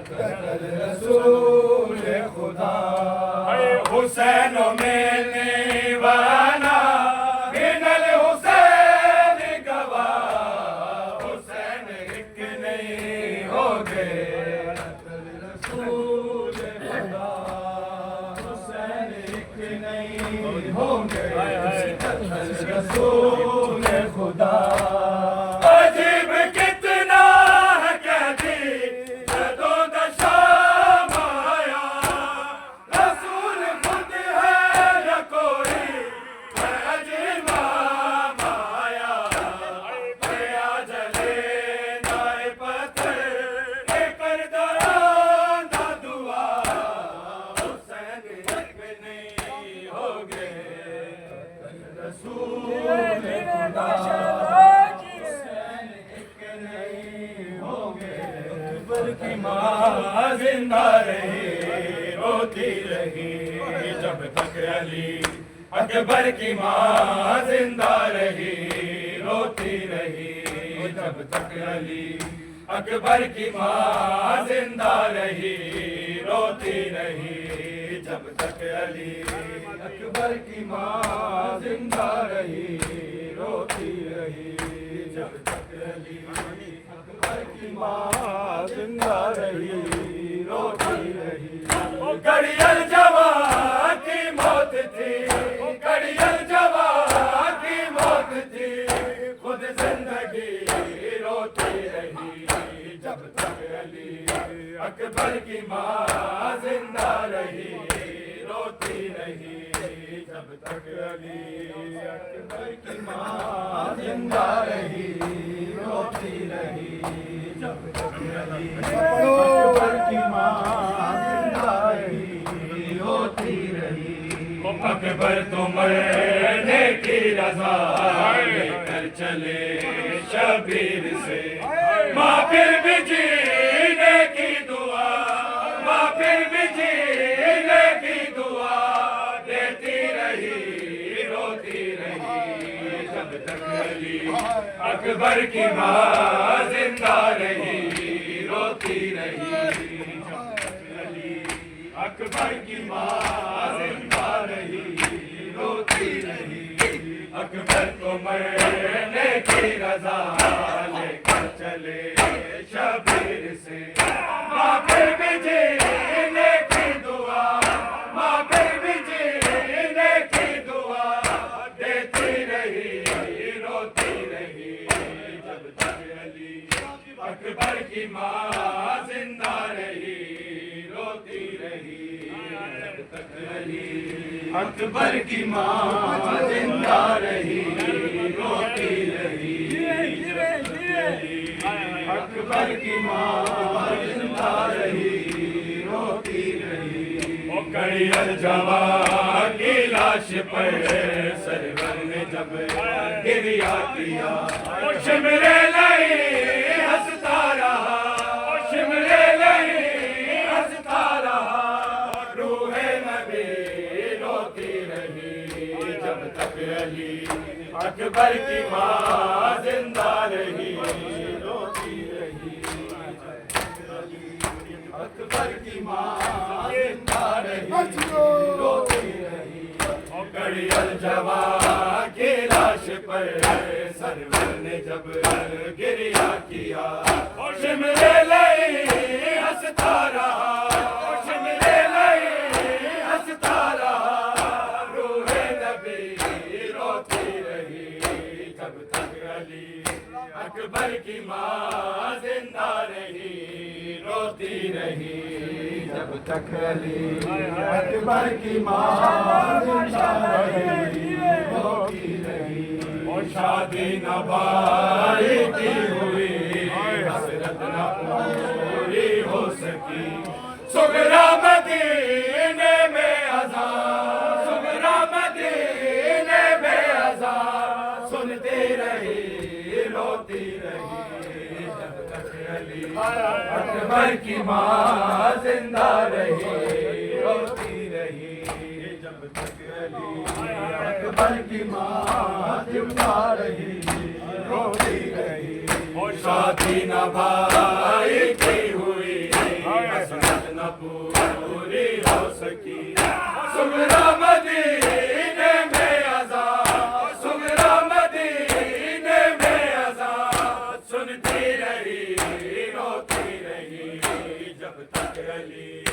قتل رسول خدا حسین میں نے وانا بن الحسین گواہ حسین ایک نہیں ہوگے قتل رسول خدا حسین ایک نہیں ہوگے قتل رسول خدا عجیب کتنا ہے قیدی جدو دشام آیا رسول خود ہے یا کوئی ہے عجیب آیا بیا جلے دائے پتھر اے کر دران دا دعا حسین ایک نہیں ہوگے رسول خدا حسین ایک نہیں ہوگے اکبر کی ماں زندہ رہی روتی رہی جب تک علی اکبر کی ماں زندہ رہی روتی رہی جب تک علی اکبر کی ماں زندہ رہی روتی رہی جب تک علی اکبر کی ماں زندہ رہی روتی رہی جب تک علی اکبر کی ماں زندہ رہی روتی رہی گڑیل جوان کی موت تھی گڑیل جوان کی موت تھی خود زندگی روتی رہی جب تک علی اکبر کی ماں زندہ رہی روتی رہی جب تک علی اکبر کی ماں زندہ رہی روتی رہی جب تک علی اکبر کی ماں زندہ رہی روتی رہی اکبر تو مرنے کی رضا لے کر چلے شبیر سے ماں پھر بھی جینے کی دعا ماں پھر بھی جینے کی دعا دیتی رہی روتی رہی جب تک علی اکبر کی ماں زندہ رہی روتی رہی جب تک علی اکبر کی ماں زندہ رہی روتی رہی اکبر کو مرنے کی رضا لے کر چلے شبیر سے ماں پھر بھی جینے کی دعا ماں پھر بھی جینے کی دعا دیتی رہی روتی رہی جب تک علی اکبر کی ماں زندہ رہی روتی رہی جب تک علی اکبر کی ماں زندہ رہی روتی رہی اکبر کی ماں زندہ رہی روتی رہی کڑیل جوان کی لاش پر سرور نے جب گریا کیا شمرے لئی ہنستا رہا شمرے لئی ہنستا رہا روح نبی روتی رہی جب تک علی اکبر کی ماں زندہ رہی روتی رہی اکبر کی ماں زندہ رہی روتی رہی گڑیل جوان کی لاش پر سرور نے جب گریا کیا شمرے لئی ہنستا رہا شمرے لئی ہنستا رہا روح نبی روتی رہی جب تک علی اکبر کی ماں زندہ رہی روتی رہی جب تک علی اکبر کی ماں زندہ رہی روتی رہی اور شادی نہ بھائی کی ہوئی حسرت نہ پوری ہو سکی سغرا مدینے میں اذان سغرا مدینے میں اذان سنتی رہی روتی رہی جب تک علی اکبر کی ماں زندہ رہی روتی رہی جب تک علی اکبر کی ماں زندہ رہی روتی رہی شادی نہ بھائی کی ہوئی حسرت نہ پوری ہو سکی سغرا مدینے میں اذان سغرا مدینے میں اذان سنتی رہی روتی رہی جب تک علی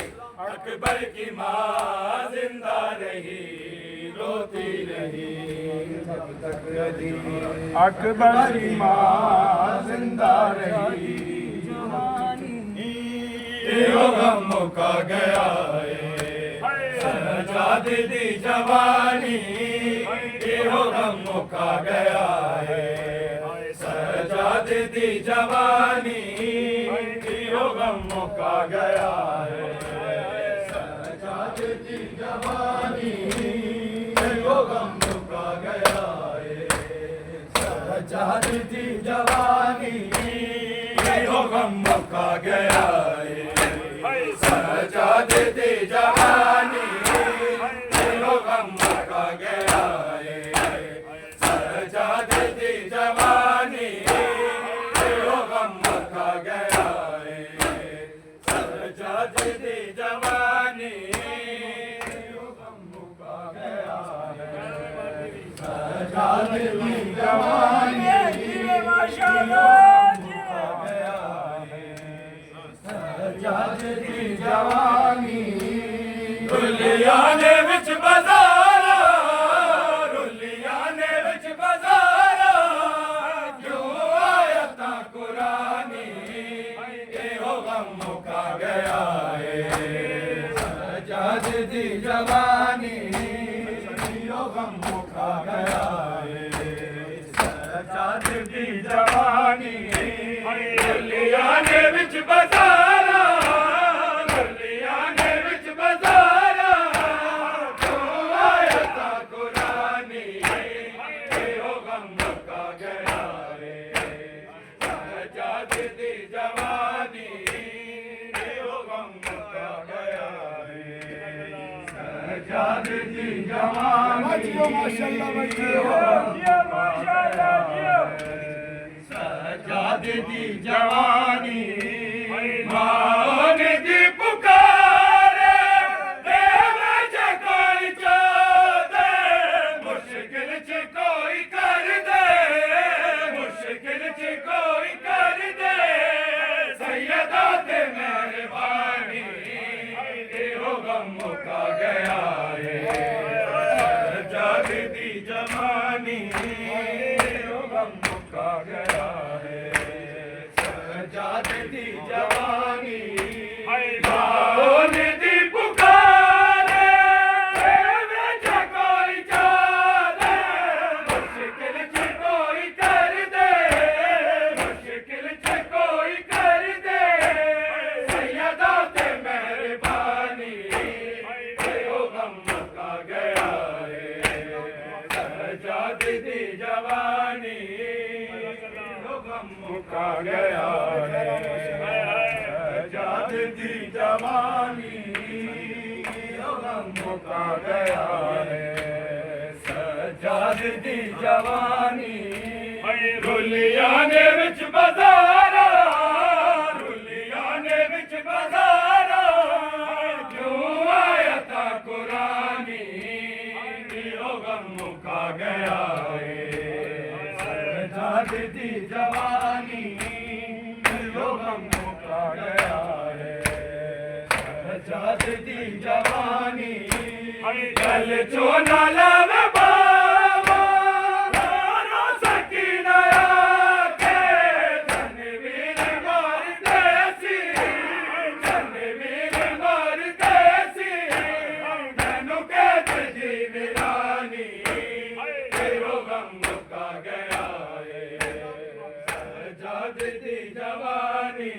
اکبر کی ماں زندہ رہی روتی رہی جب تک علی اکبر کی ماں زندہ رہی غم مکا گیا سجاد دی جوانی غم مکا گیا سجاد دی جوانی غم مکا گیا سجاد دی جوانی غم مکا گیا سجاد دی جوانی غم مکا گیا سجاد دی جوانی غم مکا گیا سجاد دی جوانی غم مکا گیا سجاد دی جوانی غم مکا گیا سجاد دی جوانی سجاد دی جوانی رلیانے وچ بازارا رلیانے وچ بازارا کیوں آیتاں قرآنی ایہو غم مکا گیا سجاد دی جوانی ایہو غم مکا گیا سجاد دی جوانی رلیانے وچ بازارا رلیانے وچ بازارا کیوں آیتاں قرآنی ایہو غم مکا گیا سجاد دی جوانی ایہو غم مکا گیا سجاد دی جوانی سجاد دی جوانی ماں دی پکارے دیوے جے کوئی چاہ دے مشکل چ کوئی کر دے مشکل چ کوئی کر دے سیدہ تے مہربانی ایہو غم مکا گیا سجاد دی جوانی ایہو غم مکا گیا سجاد دی جوانی ماں دی پکارے دیوے جے کوئی چاہ دے مشکل چ کوئی کر دے مشکل چ کوئی کر دے سیدہ تے مہربانی ایہو غم مکا گیا سجاد دی جوانی غم مکا گیا سجاد دی جوانی غم مکا گیا سجاد دی جوانی رلیانے وچ بازارا رلیانے وچ بازارا کیوں آیتاں قرآنی غم مکا گیا سجاد دی جوانی غم مکا گیا سجاد دی جوانی گل چونا لاوے بابا رو سکینہ آکے تنویر مار دیسی تنویر مار دیسی مینوں کہتے جی ویرانی ایہو غم مکا گیا سجاد دی جوانی